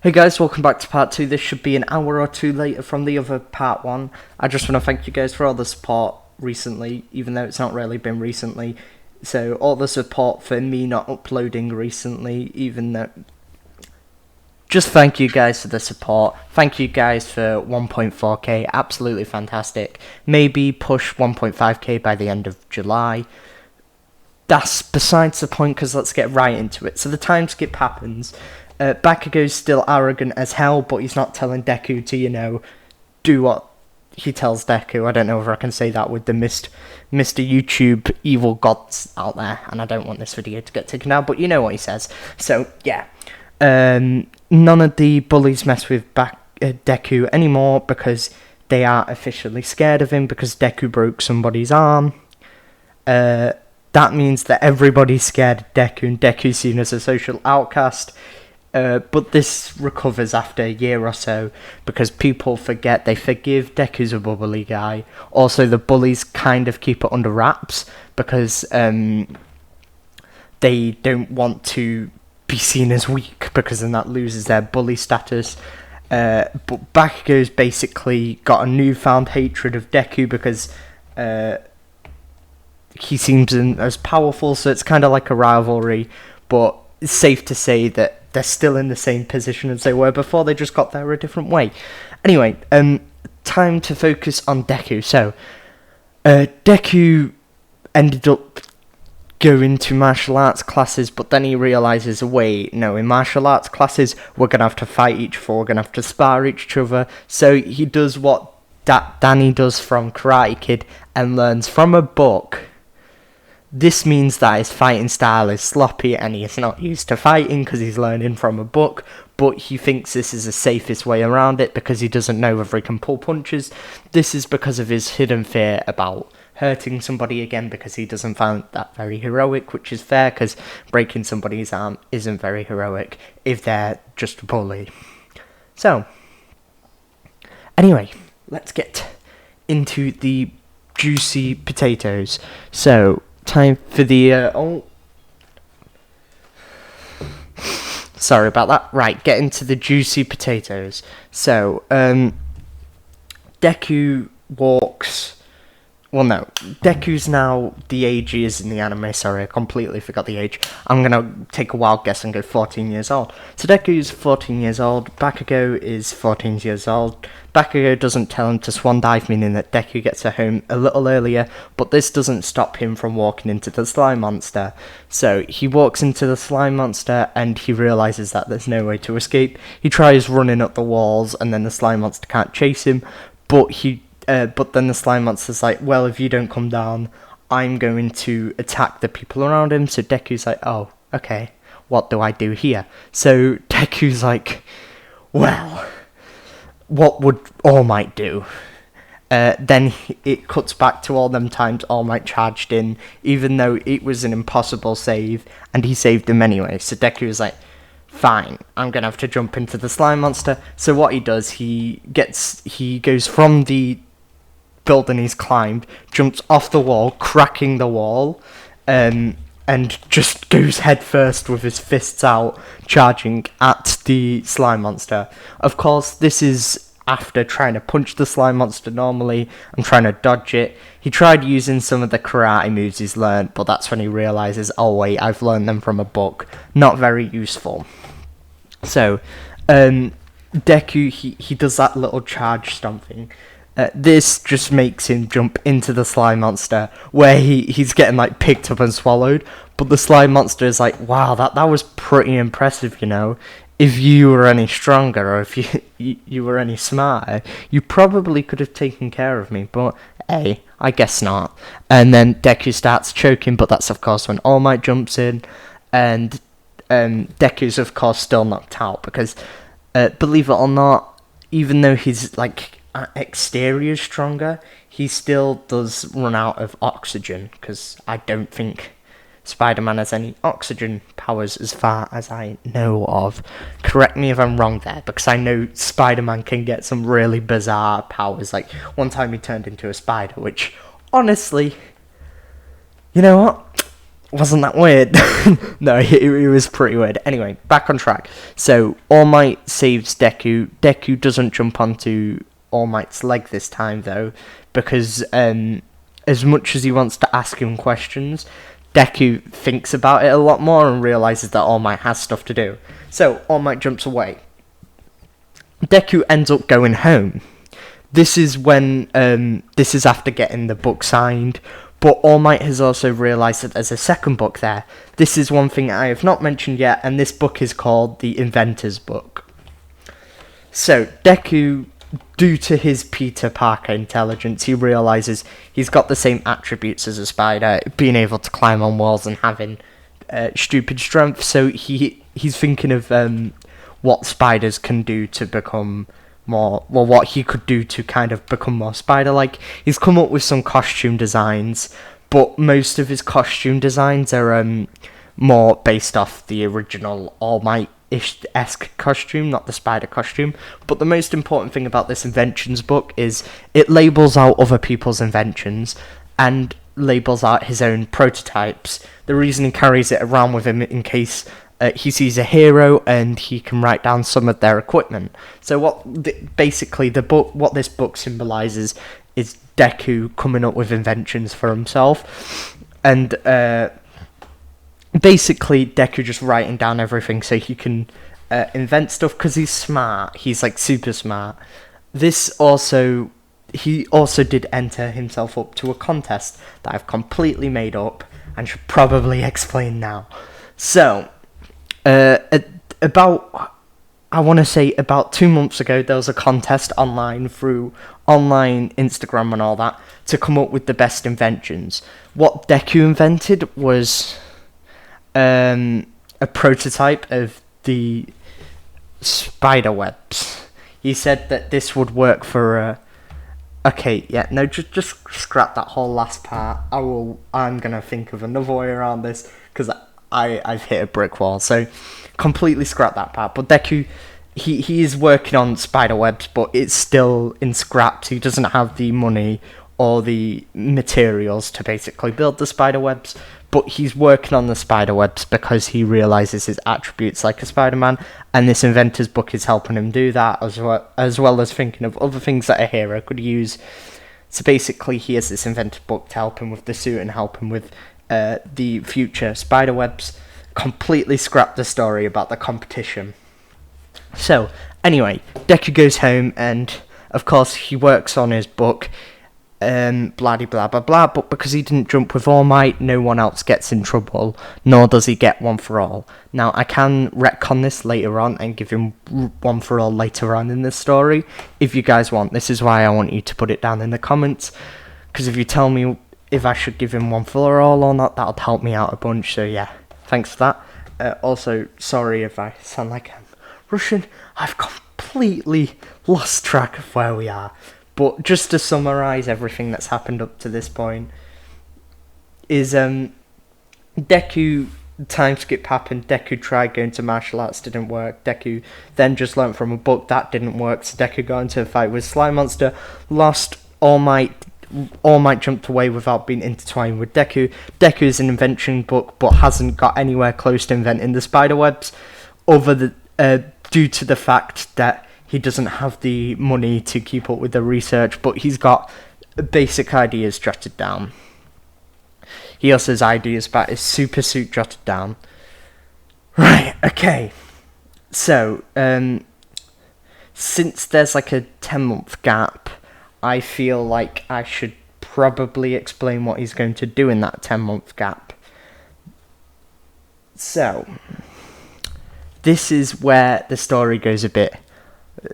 Hey guys, welcome back to part 2. This should be an hour or two later from the other part 1. I just want to thank you guys for all the support recently, even though it's not really been recently. So, all the support for me not uploading recently, even though... Just thank you guys for the support. Thank you guys for 1.4k, absolutely fantastic. Maybe push 1.5k by the end of July. That's besides the point, because let's get right into it. So the time skip happens. Bakugo's still arrogant as hell, but he's not telling Deku to, do what he tells Deku. I don't know if I can say that with the Mr. YouTube evil gods out there, and I don't want this video to get taken down, but you know what he says. So, yeah. None of the bullies mess with Deku anymore because they are officially scared of him because Deku broke somebody's arm. That means that everybody's scared of Deku, and Deku's seen as a social outcast. But this recovers after a year or so because people forget, they forgive Deku's a bubbly guy. Also, the bullies kind of keep it under wraps because they don't want to be seen as weak because then that loses their bully status. But Bakugo's basically got a newfound hatred of Deku because he seems as powerful, so it's kind of like a rivalry, but it's safe to say that they're still in the same position as they were before, they just got there a different way. Anyway, time to focus on Deku. So, Deku ended up going to martial arts classes, but then he realises, wait, no, in martial arts classes, we're going to have to fight each other, we're going to have to spar each other, so he does what Danny does from Karate Kid and learns from a book. This means that his fighting style is sloppy and he is not used to fighting because he's learning from a book, but he thinks this is the safest way around it because he doesn't know whether he can pull punches. This is because of his hidden fear about hurting somebody again because he doesn't find that very heroic, which is fair because breaking somebody's arm isn't very heroic if they're just a bully. So, anyway, let's get into the juicy potatoes. So, time for the sorry about that. Right, get into the juicy potatoes. So, Deku walks. Well, no, Deku's now the age he is in the anime. Sorry, I completely forgot the age. I'm gonna take a wild guess and go 14 years old. So Deku's 14 years old. Bakugo is 14 years old. Bakugo doesn't tell him to swan dive, meaning that Deku gets home a little earlier, but this doesn't stop him from walking into the slime monster. So he walks into the slime monster and he realises that there's no way to escape. He tries running up the walls and then the slime monster can't chase him, but then the slime monster's like, well, if you don't come down, I'm going to attack the people around him. So Deku's like, oh, okay, what do I do here? So Deku's like, well, what would All Might do? Then it cuts back to all them times All Might charged in, even though it was an impossible save, and he saved him anyway. So Deku's like, fine, I'm gonna have to jump into the slime monster. So what he does, he goes from the building he's climbed, jumps off the wall, cracking the wall, and just goes head first with his fists out, charging at the slime monster. Of course, this is after trying to punch the slime monster normally and trying to dodge it. He tried using some of the karate moves he's learned, but that's when he realises, oh wait, I've learned them from a book. Not very useful. So, Deku, he does that little charge stomping. This just makes him jump into the slime monster, where he's getting like picked up and swallowed, but the slime monster is like, wow, that was pretty impressive, If you were any stronger, or if you were any smarter, you probably could have taken care of me, but hey, I guess not. And then Deku starts choking, but that's of course when All Might jumps in, and Deku's of course still knocked out, because believe it or not, even though he's like exterior stronger, he still does run out of oxygen, because I don't think Spider-Man has any oxygen powers as far as I know of. Correct me if I'm wrong there, because I know Spider-Man can get some really bizarre powers, like one time he turned into a spider, which honestly, you know what, Wasn't that weird? No, it was pretty weird. Anyway, back on track. So, All Might saves Deku. Deku doesn't jump onto All Might's leg this time, though, because as much as he wants to ask him questions, Deku thinks about it a lot more and realises that All Might has stuff to do. So, All Might jumps away. Deku ends up going home. This is when, this is after getting the book signed, but All Might has also realised that there's a second book there. This is one thing I have not mentioned yet, and this book is called The Inventor's Book. So, Deku, due to his Peter Parker intelligence, he realises he's got the same attributes as a spider, being able to climb on walls and having stupid strength, so he's thinking of what spiders can do to become more, well, what he could do to kind of become more spider-like. He's come up with some costume designs, but most of his costume designs are more based off the original All Might-esque costume, not the spider costume. But the most important thing about this inventions book is it labels out other people's inventions and labels out his own prototypes. The reason he carries it around with him in case he sees a hero and he can write down some of their equipment. So basically what this book symbolises is Deku coming up with inventions for himself, and basically Deku just writing down everything so he can invent stuff because he's smart. He's like super smart. He also did enter himself up to a contest that I've completely made up and should probably explain now. So, about 2 months ago, there was a contest online through online Instagram and all that to come up with the best inventions. What Deku invented was a prototype of the spider webs. He said that this would work for just scrap that whole last part. I'm gonna think of another way around this because I've hit a brick wall, so completely scrap that part. But Deku, he is working on spider webs, but it's still in scraps. He doesn't have the money or the materials to basically build the spider webs, but he's working on the spider webs because he realizes his attributes like a Spider-Man, and this inventor's book is helping him do that, as well as thinking of other things that a hero could use. So basically, he has this inventor's book to help him with the suit and help him with the future spider webs. Completely scrapped the story about the competition. So, anyway, Deku goes home and, of course, he works on his book, blah blah blah blah, but because he didn't jump with All Might, no one else gets in trouble, nor does he get one for all. Now, I can retcon this later on and give him one for all later on in the story, if you guys want. This is why I want you to put it down in the comments, because if you tell me if I should give him one for all or not, that'll help me out a bunch, so yeah, thanks for that. Also, sorry if I sound like I'm Russian, I've completely lost track of where we are. But just to summarise everything that's happened up to this point, is Deku, time skip happened, Deku tried going to martial arts, didn't work, Deku then just learnt from a book, that didn't work, so Deku got into a fight with Slime Monster, lost, All Might jumped away without being intertwined with Deku. Deku is an invention book, but hasn't got anywhere close to inventing the spider webs, due to the fact that he doesn't have the money to keep up with the research, but he's got basic ideas jotted down. He also has ideas about his super suit jotted down. Right, okay. So, since there's like a 10-month gap, I feel like I should probably explain what he's going to do in that 10-month gap. So, this is where the story goes a bit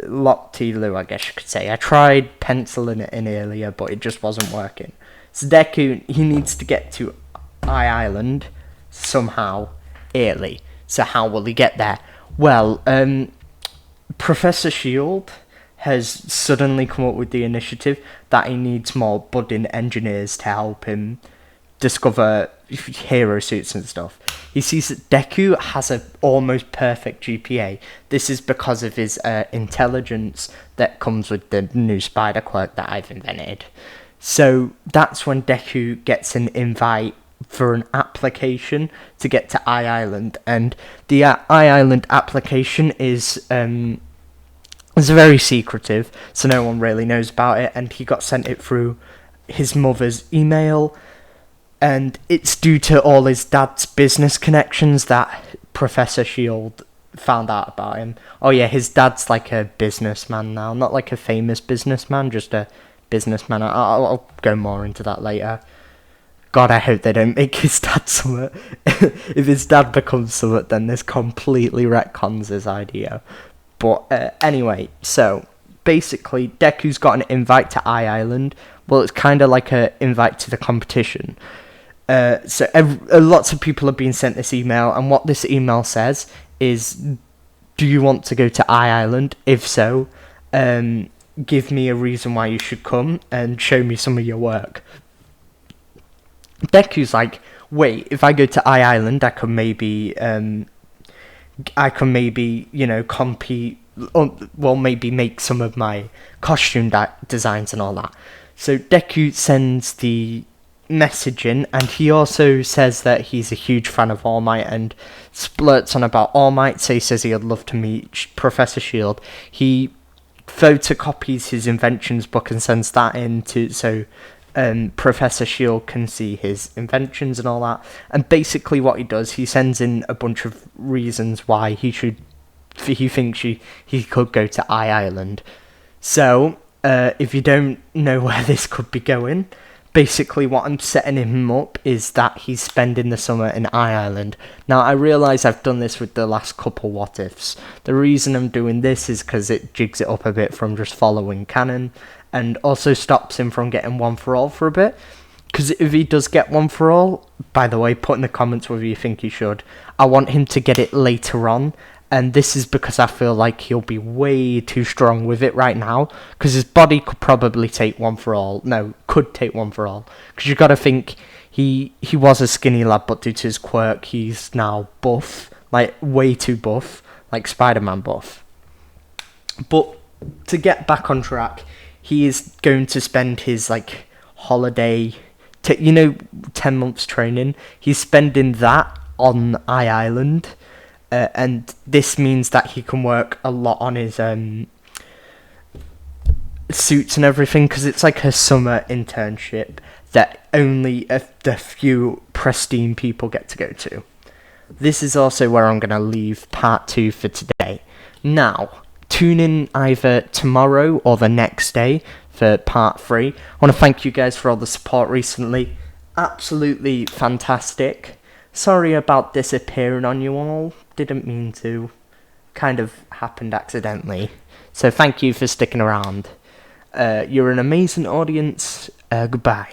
lock-t-loo, I guess you could say. I tried penciling it in earlier, but it just wasn't working. So Deku, he needs to get to Island somehow early. So how will he get there? Well, Professor Shield has suddenly come up with the initiative that he needs more budding engineers to help him discover hero suits and stuff. He sees that Deku has an almost perfect GPA. This is because of his intelligence that comes with the new spider quirk that I've invented. So that's when Deku gets an invite for an application to get to Island, and the Island application is very secretive, so no one really knows about it, and he got sent it through his mother's email, and it's due to all his dad's business connections that Professor Shield found out about him. Oh yeah, his dad's like a businessman now, not like a famous businessman, just a businessman. I'll go more into that later. God, I hope they don't make his dad Summit. If his dad becomes Summit, then this completely retcons his idea. But anyway, so basically, Deku's got an invite to Island. Well, it's kind of like an invite to the competition. So lots of people have been sent this email, and what this email says is, do you want to go to Island? If so, give me a reason why you should come and show me some of your work. Deku's like, wait, if I go to Island, I can maybe, compete, well, maybe make some of my costume designs and all that. So Deku sends the message in, and he also says that he's a huge fan of All Might and splurts on about All Might, so he says he'd love to meet Professor Shield. He photocopies his inventions book and sends that in so Professor Shield can see his inventions and all that. And basically what he does, he sends in a bunch of reasons why he thinks he could go to Island. So, if you don't know where this could be going, basically what I'm setting him up is that he's spending the summer in Island. Now, I realise I've done this with the last couple what ifs. The reason I'm doing this is because it jigs it up a bit from just following canon, and also stops him from getting one for all for a bit. Because if he does get one for all, by the way, put in the comments whether you think he should. I want him to get it later on, and this is because I feel like he'll be way too strong with it right now, because his body could probably take one for all. No, could take one for all. Because you got to think, he was a skinny lad, but due to his quirk, he's now buff, like way too buff, like Spider-Man buff. But to get back on track, he is going to spend his like holiday, 10 months training. He's spending that on Island, and this means that he can work a lot on his suits and everything, because it's like a summer internship that only the few pristine people get to go to. This is also where I'm going to leave part 2 for today. Now, tune in either tomorrow or the next day for part 3. I want to thank you guys for all the support recently. Absolutely fantastic. Sorry about disappearing on you all. Didn't mean to. Kind of happened accidentally. So thank you for sticking around. You're an amazing audience. Goodbye.